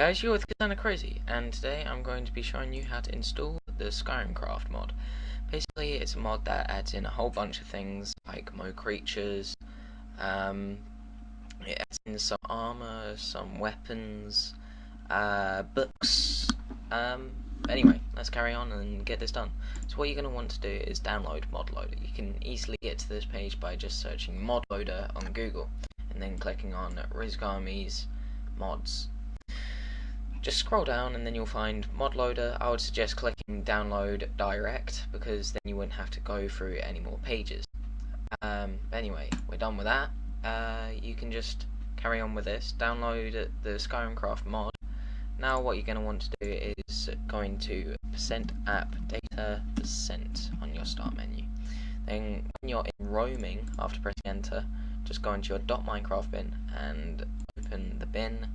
guys, you're with Kinda Crazy, and today I'm going to be showing you how to install the SkyrimCraft mod. Basically, it's a mod that adds in a whole bunch of things like more creatures, it adds in some armor, some weapons, books. Anyway, let's carry on and get this done. So what you're going to want to do is download ModLoader. You can easily get to this page by just searching ModLoader on Google and then clicking on Rizgami's mods. Just scroll down and then you'll find ModLoader. I would suggest clicking download direct because then you wouldn't have to go through any more pages. Anyway, we're done with that. You can just carry on with this. Download the SkyrimCraft mod. Now what you're going to want to do is going to %app data % on your start menu. Then when you're in roaming, after pressing enter, just go into your .minecraft bin and open the bin.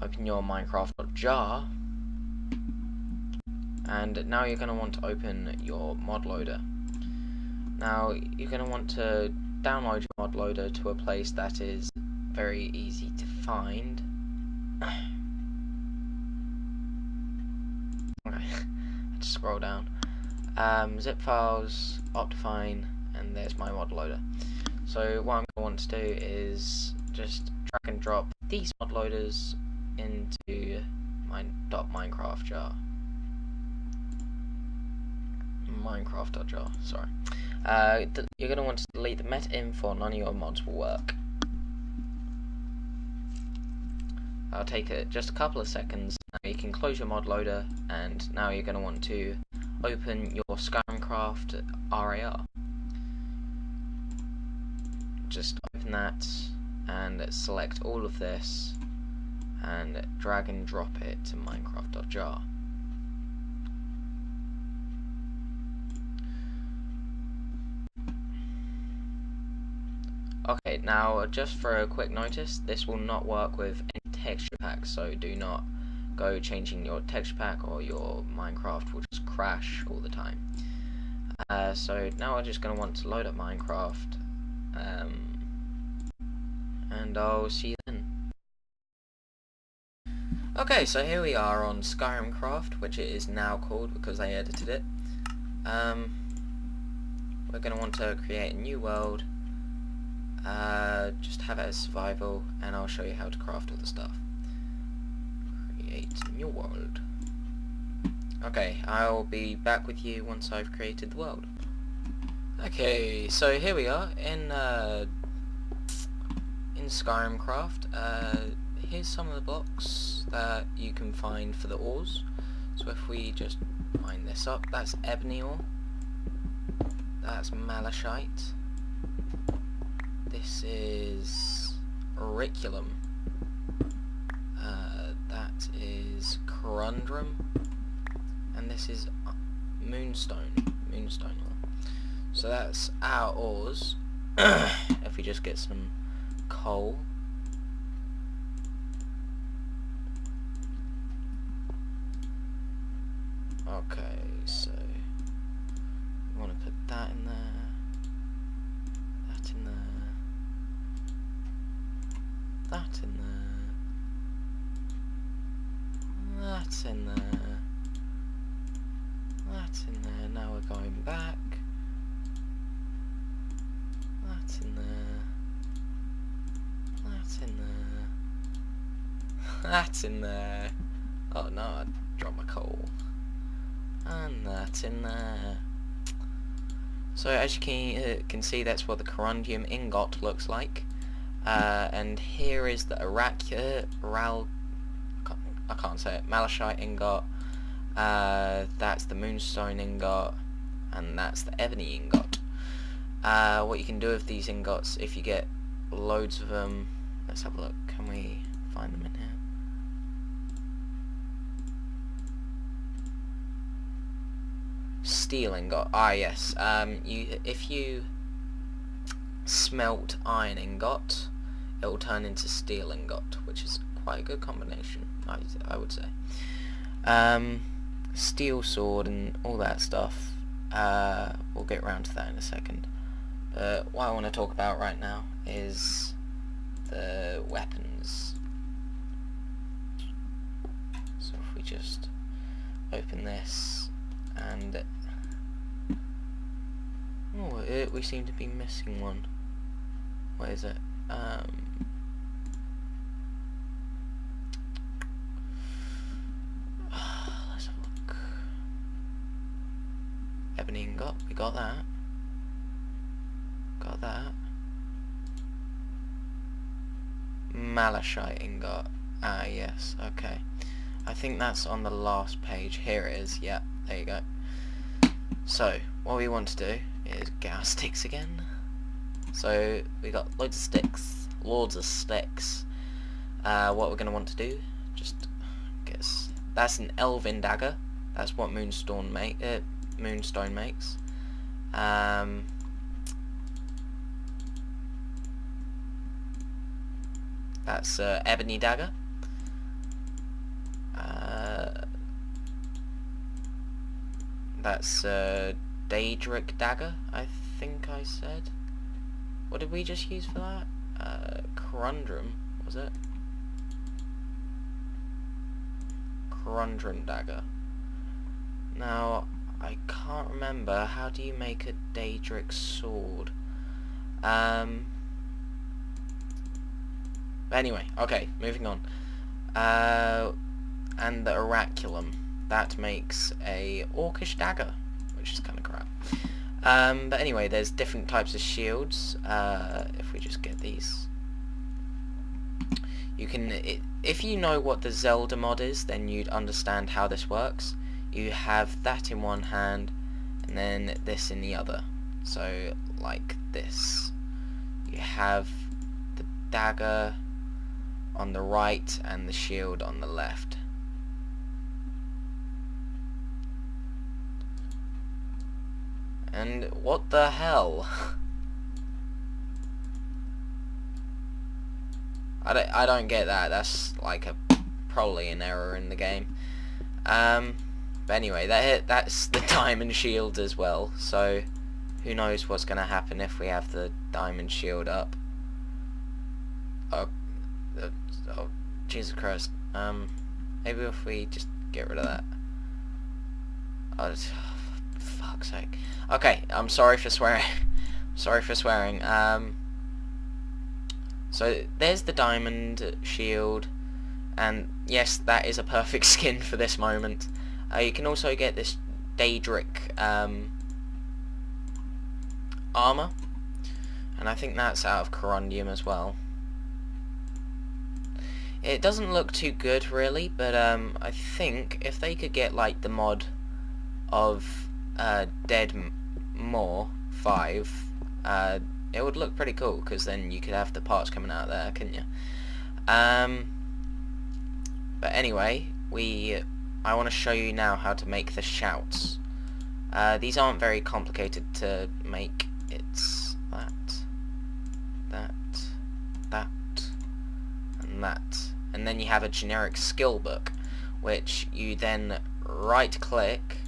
Open your minecraft.jar, and now you're going to want to open your ModLoader. Now you're going to want to download your ModLoader to a place that is very easy to find. Okay, let's scroll down. Zip files, Optifine, and there's my ModLoader. So what I'm going to want to do is just drag and drop these ModLoaders into my .minecraft jar. Minecraft.jar, sorry. You're going to want to delete the meta info, none of your mods will work. I'll take just a couple of seconds. Now you can close your ModLoader, and now you're going to want to open your SkyrimCraft RAR. Just open that and select all of this and drag and drop it to minecraft.jar. Okay, now just for a quick notice, this will not work with any texture packs, so do not go changing your texture pack or your Minecraft will just crash all the time. So now I'm just going to want to load up Minecraft, and I'll see you then. Okay, so here we are on SkyrimCraft, which it is now called because I edited it. We're going to want to create a new world. Just have it as survival, and I'll show you how to craft all the stuff. Create new world. Okay, I'll be back with you once I've created the world. Okay, so here we are in SkyrimCraft. Here's some of the blocks that you can find for the ores. So if we just mine this up, that's ebony ore, that's malachite, this is auriculum, that is corundum, and this is moonstone ore. So that's our ores. If we just get some coal. Okay, so we want to put that in there, that in there, that in there, that in there, that in there. Now we're going back. That in there, that in there, that in there. Oh no, I dropped my coal. And that in there. So as you can see, that's what the corundum ingot looks like. And here is the malachite ingot. That's the moonstone ingot, and that's the ebony ingot. What you can do with these ingots, if you get loads of them, let's have a look. Can we find them in here? Steel ingot. Ah yes. If you smelt iron ingot, it will turn into steel ingot, which is quite a good combination, I would say. Steel sword and all that stuff. We'll get around to that in a second. But what I want to talk about right now is the weapons. just open this and we seem to be missing one. What is it? Let's have a look. Ebony ingot, we got that. Got that. Malachite ingot. Ah, yes, okay. I think that's on the last page. Here it is. Yeah, there you go. So, what we want to do is get our sticks again. So, we got loads of sticks. Loads of sticks. What we're going to want to do, just guess. That's an elven dagger. That's what moonstone makes. That's ebony dagger. That's Daedric dagger, I think I said. What did we just use for that? Corundrum, was it? Corundrum dagger. Now, I can't remember. How do you make a Daedric sword? Anyway, okay, moving on. And the Oraculum. That makes a Orcish dagger, which is kind of crap. But anyway, there's different types of shields. If we just get these. You can, if you know what the Zelda mod is, then you'd understand how this works. You have that in one hand, and then this in the other. So, like this. You have the dagger on the right and the shield on the left. And what the hell? I don't get that. That's like probably an error in the game. But anyway, that's the diamond shield as well. So who knows what's gonna happen if we have the diamond shield up? Oh, Jesus Christ. Maybe if we just get rid of that. Oh, for fuck's sake. Okay, I'm sorry for swearing. Sorry for swearing. So there's the diamond shield, and yes, that is a perfect skin for this moment. You can also get this Daedric armor, and I think that's out of corundium as well. It doesn't look too good really, but I think if they could get like the mod of Dead More 5, it would look pretty cool, because then you could have the parts coming out there, couldn't you? But anyway, I want to show you now how to make the shouts. These aren't very complicated to make. It's that, and that. And then you have a generic skill book, which you then right click,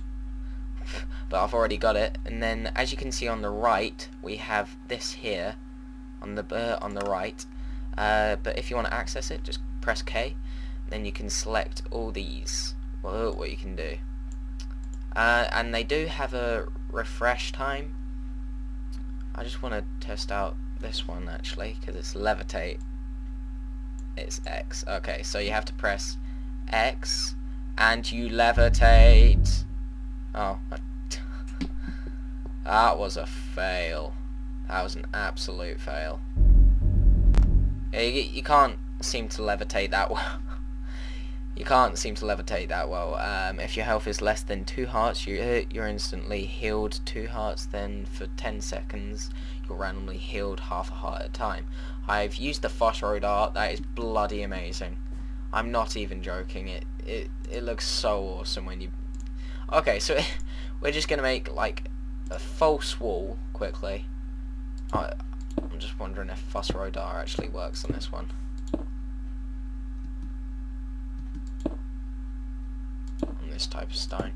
but I've already got it, and then as you can see on the right we have this here on the right, but if you want to access it, just press K, then you can select all these. Well, what you can do, and they do have a refresh time. I just want to test out this one actually, because it's levitate. It's X. Okay, so you have to press X and you levitate. Oh, that was a fail. That was an absolute fail. You can't seem to levitate that well. You can't seem to levitate that well. If your health is less than 2 hearts, you're instantly healed 2 hearts. Then for 10 seconds, you're randomly healed half a heart at a time. I've used the phosphor dart. That is bloody amazing. I'm not even joking. It looks so awesome when you. Okay, so we're just gonna make like a false wall quickly. I'm just wondering if phosphor dart actually works on this one. On this type of stone.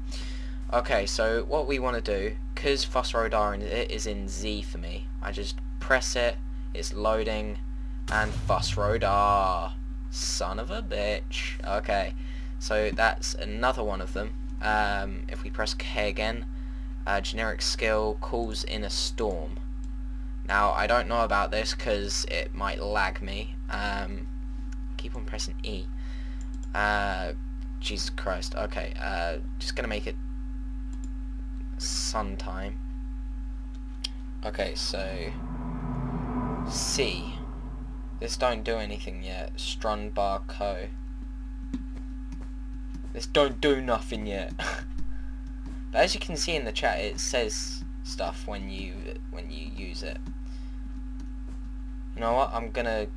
Okay, so what we want to do, because phosphor dart is in Z for me, I just press it, it's loading, and phosphor dart. Son of a bitch. Okay, So that's another one of them. If we press K again, generic skill calls in a storm. Now I don't know about this because it might lag me. Keep on pressing E. Jesus Christ. Okay, just gonna make it sun time. Okay, so C. This don't do anything yet. Strun bar co. This don't do nothing yet. But as you can see in the chat, it says stuff when you use it. You know what? I'm gonna.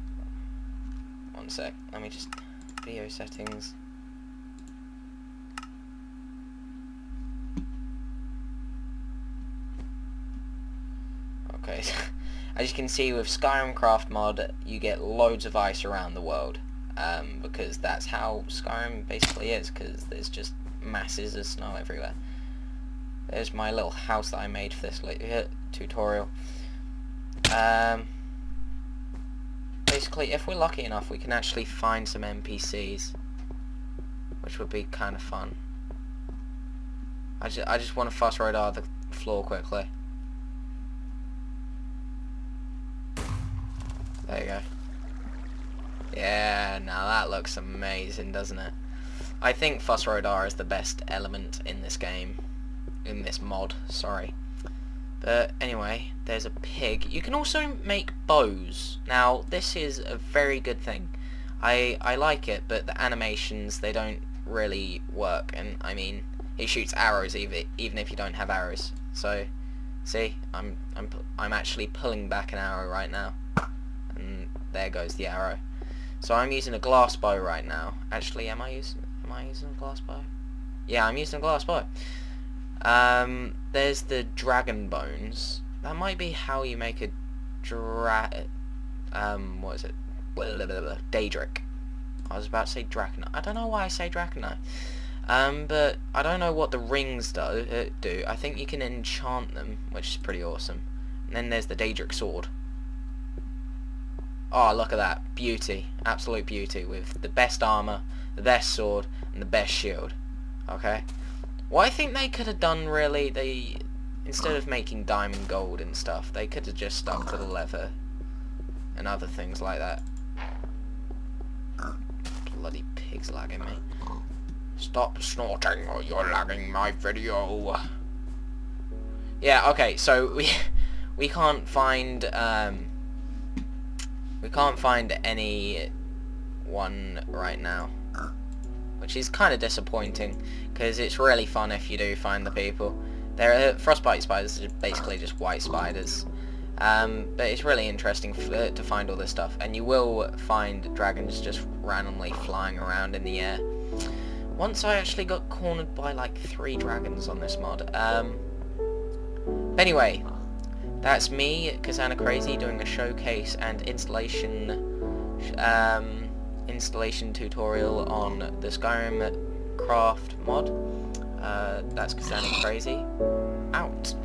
One sec. Let me just video settings. Okay. As you can see with SkyrimCraft Mod, you get loads of ice around the world, because that's how Skyrim basically is, because there's just masses of snow everywhere. There's my little house that I made for this tutorial. Basically, if we're lucky enough, we can actually find some NPCs, which would be kind of fun. I just want to fast radar the floor quickly. There you go. Yeah, now that looks amazing, doesn't it? I think Fuss Radar is the best element in this game. In this mod, sorry. But anyway, there's a pig. You can also make bows. Now, this is a very good thing. I like it, but the animations, they don't really work. And, I mean, it shoots arrows even if you don't have arrows. So, see, I'm actually pulling back an arrow right now. And there goes the arrow. So I'm using a glass bow right now. Actually, am I using a glass bow? Yeah, I'm using a glass bow. There's the dragon bones. That might be how you make a what is it? Daedric. I was about to say Draconite. I don't know why I say Draconite. But I don't know what the rings do. I think you can enchant them, which is pretty awesome. And then there's the Daedric sword. Oh, look at that. Beauty. Absolute beauty. With the best armor, the best sword, and the best shield. Okay? What I think they could have done, really, instead of making diamond gold and stuff, they could have just stuck to the leather and other things like that. Bloody pig's lagging me. Stop snorting or you're lagging my video. Yeah, okay, so we can't find any one right now, which is kind of disappointing, because it's really fun if you do find the people. They're frostbite spiders, are basically just white spiders, but it's really interesting to find all this stuff, and you will find dragons just randomly flying around in the air. Once I actually got cornered by like 3 dragons on this mod. Anyway, that's me, Kazana Crazy, doing a showcase and installation tutorial on the SkyrimCraft mod. That's Kazana Crazy. Out.